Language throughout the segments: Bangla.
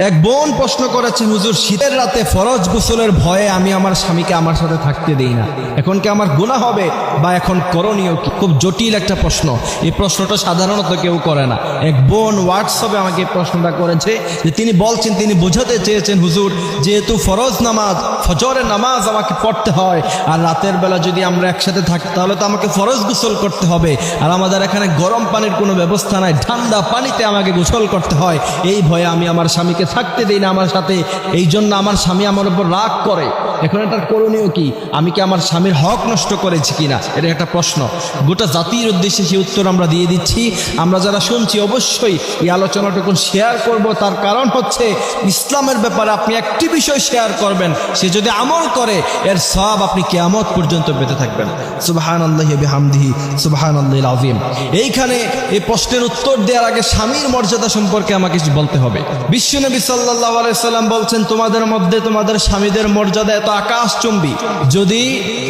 এক বোন প্রশ্ন করেছেন, হুজুর শীতের রাতে ফরজ গোসলের ভয়ে আমি আমার স্বামীকে আমার সাথে থাকতে দেই না, এখন কি আমার গুনাহ হবে বা এখন করণীয় কি? খুব জটিল একটা প্রশ্ন। এই প্রশ্নটা সাধারণত কেউ করে না। এক বোন হোয়াটসঅ্যাপে আমাকে এই প্রশ্নটা করেছে যে তিনি বলছেন, তিনি বোঝাতে চেয়েছেন, হুজুর যেহেতু ফরজ নামাজ ফজরের নামাজ আমাকে পড়তে হয় আর রাতের বেলা যদি আমরা একসাথে থাকি তাহলে তো আমাকে ফরজ গোসল করতে হবে, আর আমাদের এখানে গরম পানির কোনো ব্যবস্থা নাই, ঠান্ডা পানিতে আমাকে গোসল করতে হয়, এই ভয়ে আমি আমার স্বামীকে থাকতে দেই না আমার সাথে, এই জন্য আমার স্বামী আমার উপর রাগ করে। এখন এটার করণীয় কি? আমি কি আমার স্বামীর হক নষ্ট করেছি কিনা? এটা একটা প্রশ্ন। গোটা জাতির উদ্দেশ্যে সেই উত্তর আমরা দিয়ে দিচ্ছি। আমরা যারা শুনছি অবশ্যই এই আলোচনাটুকু শেয়ার করব, তার কারণ হচ্ছে ইসলামের ব্যাপারে আপনি একটি বিষয় শেয়ার করবেন, সে যদি আমল করে এর সওয়াব আপনি কিয়ামত পর্যন্ত পেতে থাকবেন। সুবহানাল্লাহি ওয়া বিহামদিহি সুবহানাল্লাহিল আযীম। এইখানে এই প্রশ্নের উত্তর দেওয়ার আগে স্বামীর মর্যাদা সম্পর্কে আমাকে কিছু বলতে হবে। বিশ্বনবী সাল্লাল্লাহু আলাইহি সাল্লাম বলছেন, তোমাদের মধ্যে তোমাদের স্বামীদের মর্যাদা এত আকাশচুম্বী, যদি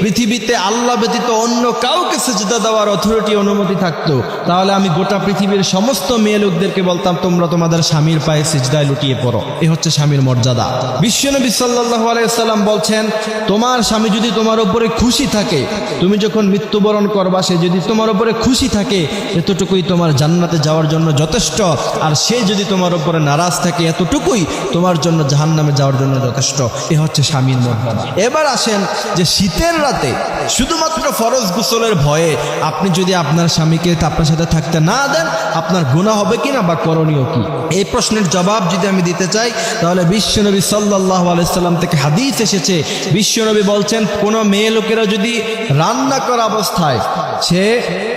পৃথিবীতে আল্লাহ ব্যতীত অন্য কাউকে সিজদা দেওয়ার অথরিটি অনুমতি থাকতো তাহলে আমি গোটা পৃথিবীর সমস্ত মেয়ে লোকদেরকে বলতাম তোমরা তোমাদের স্বামীর পায়ে সিজদায় লুটিয়ে পড়ো। এ হচ্ছে স্বামীর মর্যাদা। বিশ্বনবী সাল্লাল্লাহু আলাইহি সাল্লাম বলছেন, তোমার স্বামী যদি তোমার উপরে খুশি থাকে, তুমি যখন মৃত্যুবরণ করবা সে যদি তোমার উপরে খুশি থাকে, এতটুকুই তোমার জান্নাতে যাওয়ার জন্য যথেষ্ট, আর সে যদি তোমার উপরে নারাজ থাকে এতটুকুই তোমার জন্য জাহান্নামে যাওয়ার জন্য যথেষ্ট। এ হচ্ছে স্বামীর মর্যাদা। এবার আসেন যে শীতের রাতে শুধুমাত্র ফরজ গোসলের ভয়ে আপনি যদি আপনার স্বামীকে আপনার সাথে থাকতে না দেন, আপনার গুনাহ হবে কিনা বা করণীয় কি? এই প্রশ্নের জবাব যদি আমি দিতে চাই তাহলে বিশ্বনবী সাল্লাল্লাহু আলাইহি সাল্লাম থেকে হাদিস এসেছে, বিশ্বনবী বলছেন, কোন মেয়ে লোকেরা যদি রান্না করা অবস্থায়, সে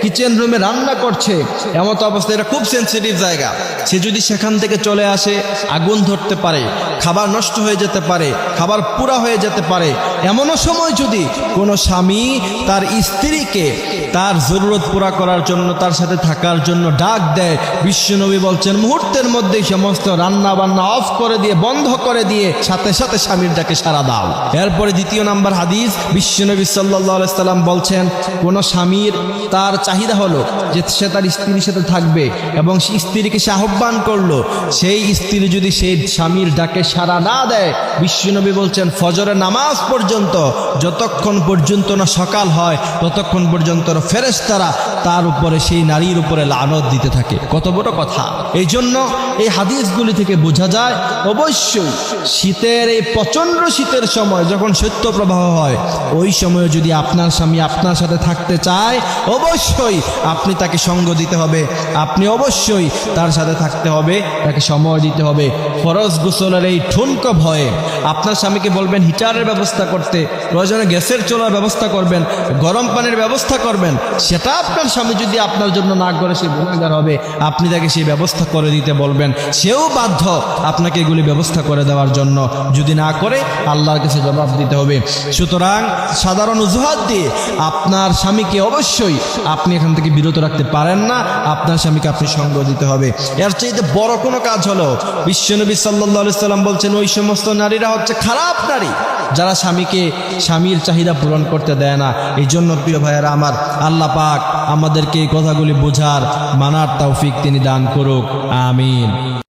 কিচেন রুমে রান্না করছে, এমত অবস্থায়, এটা খুব সেন্সিটিভ জায়গা, সে যদি সেখান থেকে চলে আসে আগুন ধরতে পারে, খাবার নষ্ট হয়ে যেতে পারে, খাবার পুরা হয়ে যেতে পারে, এমনও সময় যদি কোনো স্বামী তার স্ত্রীকে তার জরুরত পুরা করার জন্য তার সাথে থাকার জন্য ডাক দেয়, বিশ্বনবী বলছেন মুহূর্তের মধ্যেই সমস্ত রান্না বান্না অফ করে দিয়ে বন্ধ করে দিয়ে সাথে সাথে স্বামীর ডাকে সাড়া দাও। এরপরে দ্বিতীয় নাম্বার হাদিস, বিশ্বনবী সাল্লাল্লাহু আলাইহি সাল্লাম বলছেন, কোন স্বামীর তার চাহিদা হলো যে সে তার স্ত্রীর সাথে থাকবে এবং স্ত্রীকে সে আহ্বান করলো, সেই স্ত্রী যদি সেই স্বামীর ডাকে সাড়া না দেয়, বিশ্বনবী বলছেন ফজরের নামাজ পর্যন্ত, যতক্ষণ পর্যন্ত না সকাল হয় ততক্ষণ পর্যন্ত ফেরেশতারা তার উপরে, সেই নারীর উপরে লানত দিতে থাকে। কত বড় কথা! এই জন্য এই হাদিসগুলি থেকে বোঝা যায় অবশ্যই শীতের, এই প্রচণ্ড শীতের সময় যখন শৈত্যপ্রবাহ হয়, ওই সময়ে যদি আপনার স্বামী আপনার সাথে থাকতে চায়, অবশ্যই আপনি তাকে সঙ্গ দিতে হবে, আপনি অবশ্যই তার সাথে থাকতে হবে, তাকে সময় দিতে হবে। ফরজ গোসলের এই ঠুনকো ভয়ে আপনার স্বামীকে বলবেন হিটারের ব্যবস্থা করতে, প্রয়োজনে গ্যাসের চুলার ব্যবস্থা করবেন, গরম পানির ব্যবস্থা করবেন, সেটা আপনার স্বামী যদি আপনার জন্য না করে সে গুনাহগার হবে, আপনি তাকে সেই ব্যবস্থা করে দিতে বলবেন, সেও বাধ্য আপনাকে এগুলি ব্যবস্থা করে দেওয়ার জন্য। যদি না করে আল্লাহর কাছে জবাব দিতে হবে। সুতরাং সাধারণ অজুহাত দিয়ে আপনার স্বামীকে অবশ্যই আপনি এখান থেকে বিরত রাখতে পারেন না, আপনার স্বামীকে আপনি সঙ্গ দিতে হবে। এর চাইতে বড় কোনো কাজ হলো, বিশ্বনবী সাল্লাল্লাহু আলাইহি সাল্লাম বলছেন, ওই সমস্ত নারীরা হচ্ছে খারাপ নারী যারা স্বামীর চাহিদা পূরণ করতে দেয় না। এই জন্য প্রিয় ভাইয়েরা আমার, আল্লাহ পাক আমাদেরকে এই কথাগুলি বোঝার, মানার তৌফিক তিনি দান করুক। আমিন।